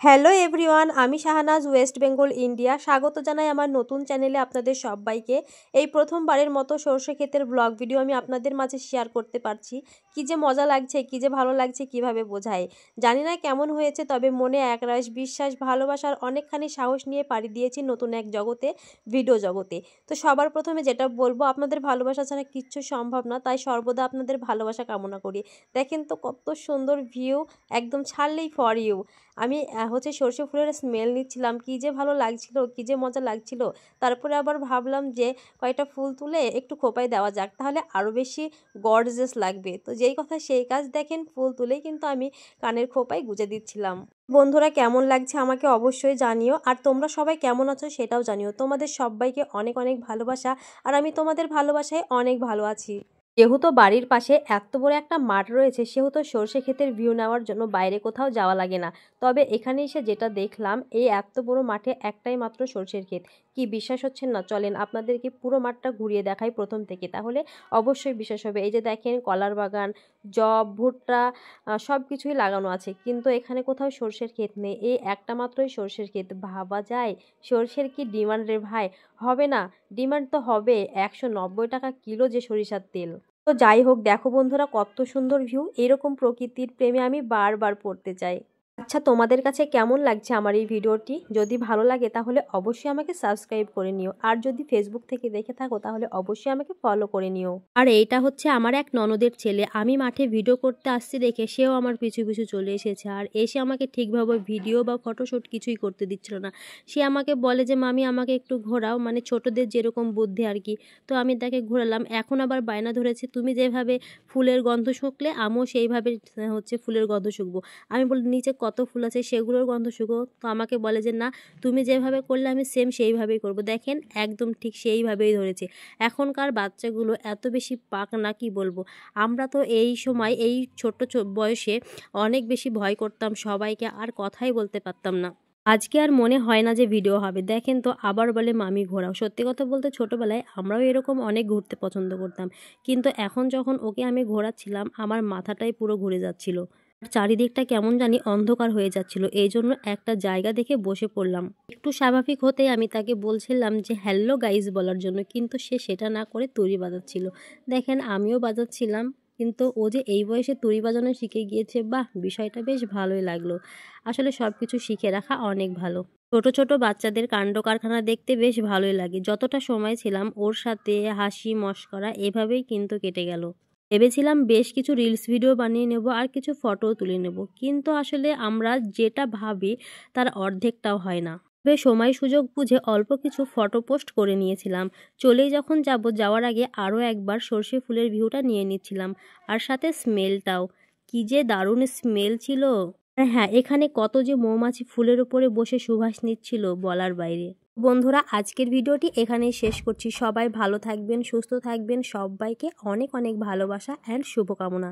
Hello everyone, আমি Shahnaz, West Bengal, India. স্বাগত জানাই আমার নতুন চ্যানেলে আপনাদের সবাইকে। এই প্রথমবারের মতো সরষে ক্ষেতের ব্লগ ভিডিও আমি আপনাদের মাঝে শেয়ার করতে পারছি। কী যে মজা লাগছে, কী যে ভালো লাগছে, কিভাবে বোঝাই জানি না কেমন হয়েছে, তবে মনে একরাশ বিশ্বাস, ভালোবাসার অনেকখানি সাহস নিয়ে পাড়ি দিয়েছি নতুন এক জগতে, ভিডিও জগতে। তো সবার প্রথমে যেটা বলবো, আপনাদের ভালোবাসা ছাড়া কিচ্ছু সম্ভব না, তাই সর্বদা আপনাদের ভালোবাসা কামনা করি। দেখেন তো কত সুন্দর ভিউ, একদম ছাড়লেই ফর ইউ। আমি সর্ষে ফুলের স্মেল নিচ্ছিলাম, কী যে ভালো লাগছিল, কী যে মজা লাগছিল। তারপরে আবার ভাবলাম যে কয়েকটা ফুল তুলে একটু খোপায় দেওয়া যাক, তাহলে আরও বেশি গর্জিয়াস লাগবে। তো যেই কথা সেই কাজ, দেখেন ফুল তুলেই কিন্তু আমি কানের খোপায় গুজে দিচ্ছিলাম। বন্ধুরা, কেমন লাগছে আমাকে অবশ্যই জানিও, আর তোমরা সবাই কেমন আছো সেটাও জানিও। তোমাদের সবাইকে অনেক অনেক ভালোবাসা, আর আমি তোমাদের ভালোবাসায় অনেক ভালো আছি। যেহেতু বাড়ির পাশে এত বড় একটা মাঠ রয়েছে, সেহেতু সর্ষে ক্ষেতের ভিউ নেওয়ার জন্য বাইরে কোথাও যাওয়া লাগে না। তবে এখানে এসে যেটা দেখলাম, এই এত বড় মাঠে একটাই মাত্র সর্ষের ক্ষেত। কি বিশ্বাস হচ্ছে না? চলেন আপনাদেরকে পুরো মাঠটা ঘুরিয়ে দেখাই প্রথম থেকে, তাহলে অবশ্যই বিশ্বাস হবে। এই যে দেখেন, কলার বাগান, জব, ভুট্টা, সব কিছুই লাগানো আছে, কিন্তু এখানে কোথাও সর্ষের ক্ষেত নেই। এই একটা মাত্রই সর্ষের ক্ষেত। ভাবা যায় সর্ষের কি ডিমান্ড রে ভাই! হবে না? ডিমান্ড তো হবে। 190 টাকা কিলো যে সরিষার তেল। তো যাই হোক, দেখো বন্ধুরা কত সুন্দর ভিউ। এরকম প্রকৃতির প্রেমে আমি বারবার পড়তে চাই। আচ্ছা, তোমাদের কাছে কেমন লাগছে আমার এই ভিডিওটি? যদি ভালো লাগে তাহলে অবশ্যই আমাকে সাবস্ক্রাইব করে নিও, আর যদি ফেসবুক থেকে দেখে থাকো তাহলে অবশ্যই আমাকে ফলো করে নিও। আর এইটা হচ্ছে আমার এক ননদের ছেলে। আমি মাঠে ভিডিও করতে আসছি দেখে সেও আমার পিছু পিছু চলে এসেছে, আর এসে আমাকে ঠিকভাবে ভিডিও বা ফটোশ্যুট কিছুই করতে দিচ্ছিল না। সে আমাকে বলে যে মামি আমাকে একটু ঘোরাও, মানে ছোটদের যেরকম বুদ্ধি আর কি। তো আমি তাকে ঘোরালাম। এখন আবার বায়না ধরেছে, তুমি যেভাবে ফুলের গন্ধ শুঁকলে আমিও সেইভাবে ফুলের গন্ধ শুঁকবো। আমি বলি নিচে কত ফুল আছে সেগুলোর গন্ধ শুঁকো। তো আমাকে বলে যে না, তুমি যেভাবে করলে আমি সেম সেইভাবেই করব। দেখেন একদম ঠিক সেইভাবেই ধরেছে। এখনকার বাচ্চাগুলো এত বেশি পাক না, কি বলবো। আমরা তো এই সময় এই ছোট্ট বয়সে অনেক বেশি ভয় করতাম সবাইকে, আর কথাই বলতে পারতাম না। আজকে আর মনে হয় না যে ভিডিও হবে। দেখেন তো আবার বলে মামি ঘোরাও। সত্যি কথা বলতে ছোটবেলায় আমরাও এরকম অনেক ঘুরতে পছন্দ করতাম, কিন্তু এখন যখন ওকে আমি ঘোরাচ্ছিলাম আমার মাথাটাই পুরো ঘুরে যাচ্ছিল। চারিদিকটা কেমন জানি অন্ধকার হয়ে যাচ্ছিল, এই জন্য একটা জায়গা দেখে বসে পড়লাম। একটু স্বাভাবিক হতেই আমি তাকে বলছিলাম যে হ্যালো গাইজ বলার জন্য, কিন্তু সে সেটা না করে তুড়ি বাজাচ্ছিল। দেখেন আমিও বাজাচ্ছিলাম, কিন্তু ও যে এই বয়সে তুড়ি বাজানো শিখে গিয়েছে, বাহ, বিষয়টা বেশ ভালোই লাগলো। আসলে সব কিছু শিখে রাখা অনেক ভালো। ছোট ছোট বাচ্চাদের কাণ্ড কারখানা দেখতে বেশ ভালোই লাগে। যতটা সময় ছিলাম ওর সাথে হাসি মশকরা এভাবেই কিন্তু কেটে গেল। ভেবেছিলাম বেশ কিছু রিলস ভিডিও বানিয়ে নেব, আর কিছু ফটোও তুলে নেব, কিন্তু আসলে আমরা যেটা ভাবি তার অর্ধেকটাও হয় না। তবে সময় সুযোগ বুঝে অল্প কিছু ফটো পোস্ট করে নিয়েছিলাম। চলেই যখন যাওয়ার আগে আরও একবার সর্ষে ফুলের ভিউটা নিয়ে নিচ্ছিলাম, আর সাথে স্মেলটাও কি যে দারুণ স্মেল ছিল। আর হ্যাঁ, এখানে কত যে মৌমাছি ফুলের উপরে বসে সুবাস নিচ্ছিল বলার বাইরে। বন্ধুরা, আজকের ভিডিওটি এখানেই শেষ করছি। সবাই ভালো থাকবেন, সুস্থ থাকবেন, সবাইকে অনেক অনেক ভালোবাসা অ্যান্ড শুভকামনা।